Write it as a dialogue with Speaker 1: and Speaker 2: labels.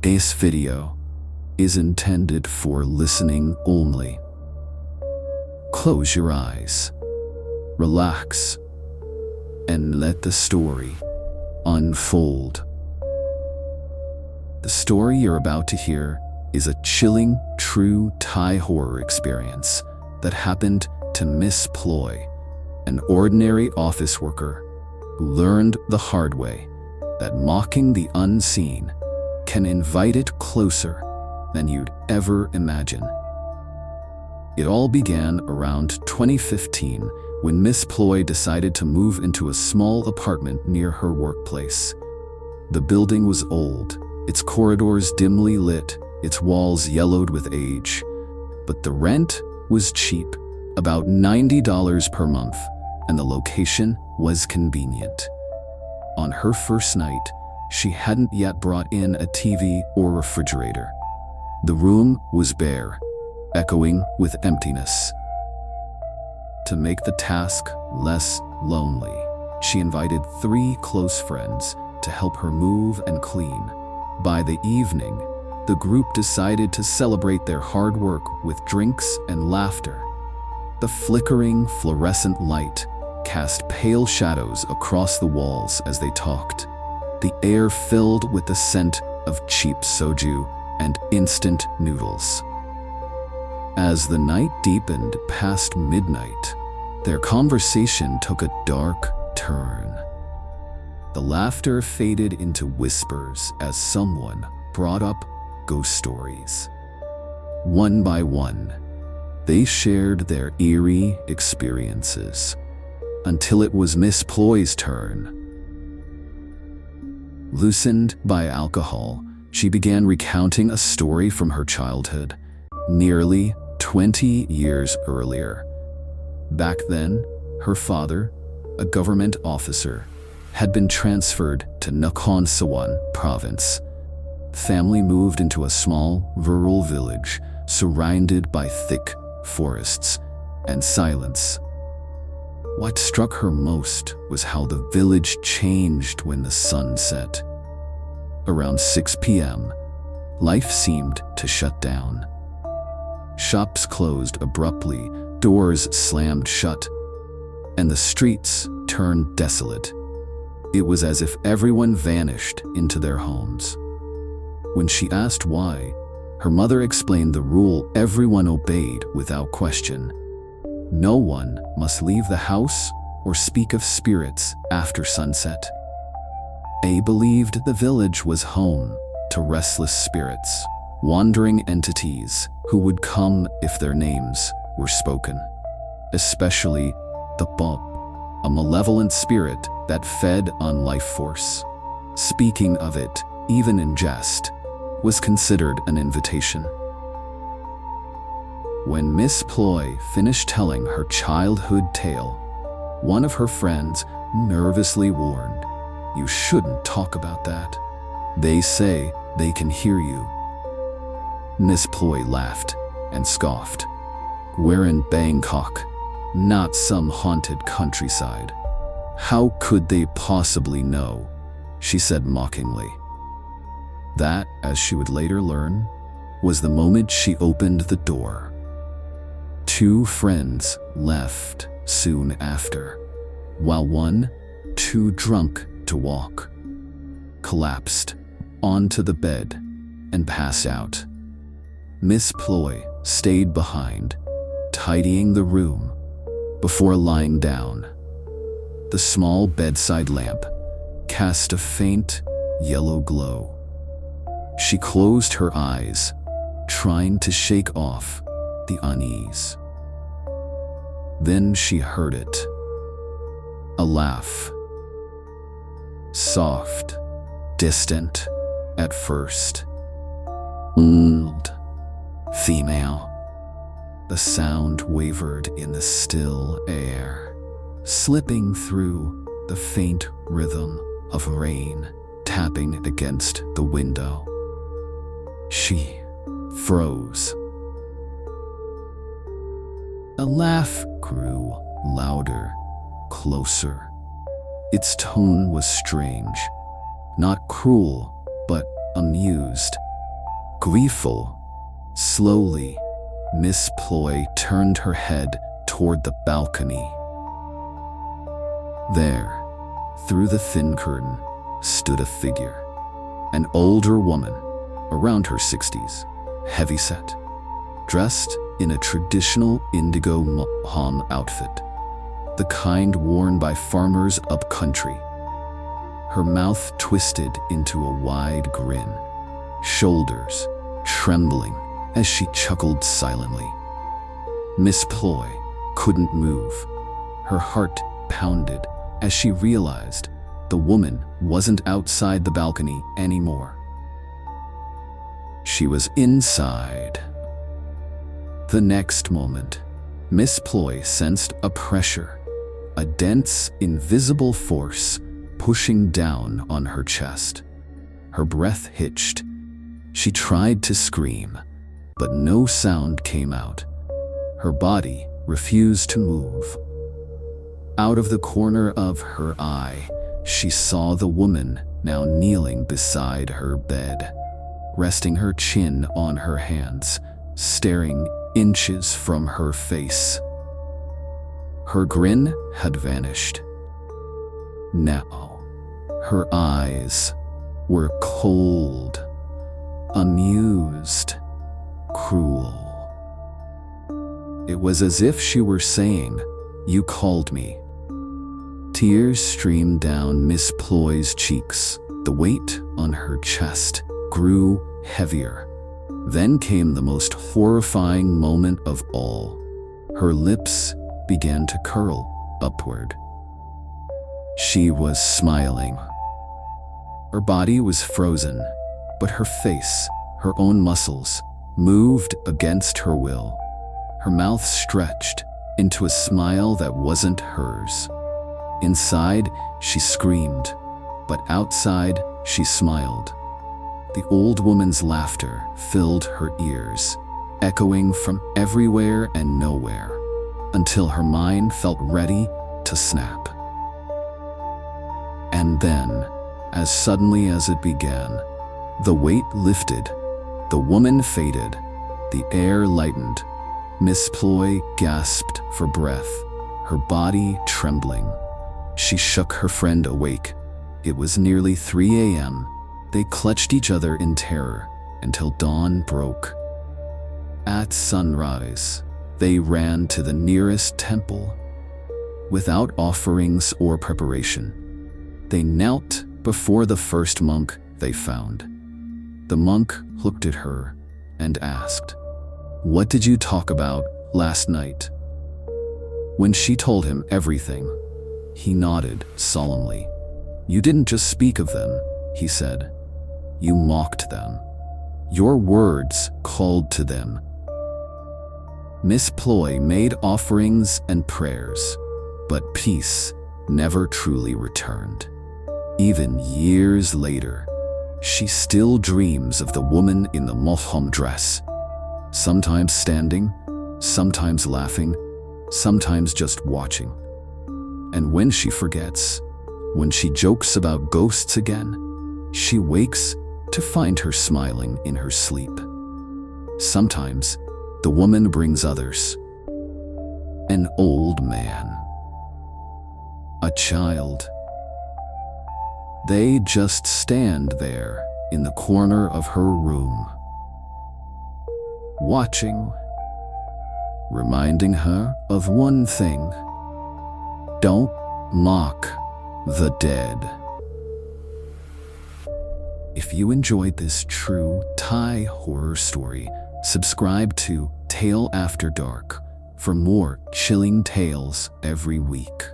Speaker 1: This video is intended for listening only. Close your eyes, relax, and let the story unfold. The story you're about to hear is a chilling, true Thai horror experience that happened to Miss Ploy, an ordinary office worker who learned the hard way that mocking the unseen can invite it closer than you'd ever imagine. It all began around 2015 when Miss Ploy decided to move into a small apartment near her workplace. The building was old, its corridors dimly lit, its walls yellowed with age, but the rent was cheap, about $90 per month, and the location was convenient. On her first night, she hadn't yet brought in a TV or refrigerator. The room was bare, echoing with emptiness. To make the task less lonely, she invited 3 close friends to help her move and clean. By the evening, the group decided to celebrate their hard work with drinks and laughter. The flickering fluorescent light cast pale shadows across the walls as they talked, the air filled with the scent of cheap soju and instant noodles. As the night deepened past midnight, their conversation took a dark turn. The laughter faded into whispers as someone brought up ghost stories. One by one, they shared their eerie experiences, until it was Miss Ploy's turn. Loosened by alcohol, she began recounting a story from her childhood, nearly 20 years earlier. Back then, her father, a government officer, had been transferred to Nakhon Sawan province. Family moved into a small, rural village surrounded by thick forests and silence. What struck her most was how the village changed when the sun set. Around 6 p.m., life seemed to shut down. Shops closed abruptly, doors slammed shut, and the streets turned desolate. It was as if everyone vanished into their homes. When she asked why, her mother explained the rule everyone obeyed without question. No one must leave the house or speak of spirits after sunset. They believed the village was home to restless spirits, wandering entities who would come if their names were spoken. Especially the Bob, a malevolent spirit that fed on life force. Speaking of it, even in jest, was considered an invitation. When Miss Ploy finished telling her childhood tale, one of her friends nervously warned, "You shouldn't talk about that. They say they can hear you." Miss Ploy laughed and scoffed. "We're in Bangkok, not some haunted countryside. How could they possibly know?" she said mockingly. That, as she would later learn, was the moment she opened the door. 2 friends left soon after, while one, too drunk to walk, collapsed onto the bed and passed out. Miss Ploy stayed behind, tidying the room before lying down. The small bedside lamp cast a faint yellow glow. She closed her eyes, trying to shake off the unease. Then she heard it. A laugh. Soft, distant at first. Old, female. The sound wavered in the still air, slipping through the faint rhythm of rain tapping against the window. She froze. The laugh grew louder, closer. Its tone was strange, not cruel, but amused, Gleeful. Slowly, Miss Ploy turned her head toward the balcony. There, through the thin curtain, stood a figure. An older woman, around her 60s, heavyset, dressed in a traditional indigo moham outfit, the kind worn by farmers up country. Her mouth twisted into a wide grin, shoulders trembling as she chuckled silently. Miss Ploy couldn't move. Her heart pounded as she realized the woman wasn't outside the balcony anymore. She was inside. The next moment, Miss Ploy sensed a pressure, a dense, invisible force pushing down on her chest. Her breath hitched. She tried to scream, but no sound came out. Her body refused to move. Out of the corner of her eye, she saw the woman now kneeling beside her bed, resting her chin on her hands, staring inches from her face. Her grin had vanished. Now, her eyes were cold, amused, cruel. It was as if she were saying, "You called me." Tears streamed down Miss Ploy's cheeks. The weight on her chest grew heavier. Then came the most horrifying moment of all. Her lips began to curl upward. She was smiling. Her body was frozen, but her face, her own muscles, moved against her will. Her mouth stretched into a smile that wasn't hers. Inside, she screamed, but outside, she smiled. The old woman's laughter filled her ears, echoing from everywhere and nowhere, until her mind felt ready to snap. And then, as suddenly as it began, the weight lifted, the woman faded, the air lightened. Miss Ploy gasped for breath, her body trembling. She shook her friend awake. It was nearly 3 a.m. They clutched each other in terror until dawn broke. At sunrise, they ran to the nearest temple. Without offerings or preparation, they knelt before the first monk they found. The monk looked at her and asked, "What did you talk about last night?" When she told him everything, he nodded solemnly. "You didn't just speak of them," he said. "You mocked them. Your words called to them." Miss Ploy made offerings and prayers, but peace never truly returned. Even years later, she still dreams of the woman in the moham dress, sometimes standing, sometimes laughing, sometimes just watching. And when she forgets, when she jokes about ghosts again, she wakes to find her smiling in her sleep. Sometimes, the woman brings others. An old man. A child. They just stand there in the corner of her room, watching, reminding her of one thing: don't mock the dead. If you enjoyed this true Thai horror story, subscribe to Tale After Dark for more chilling tales every week.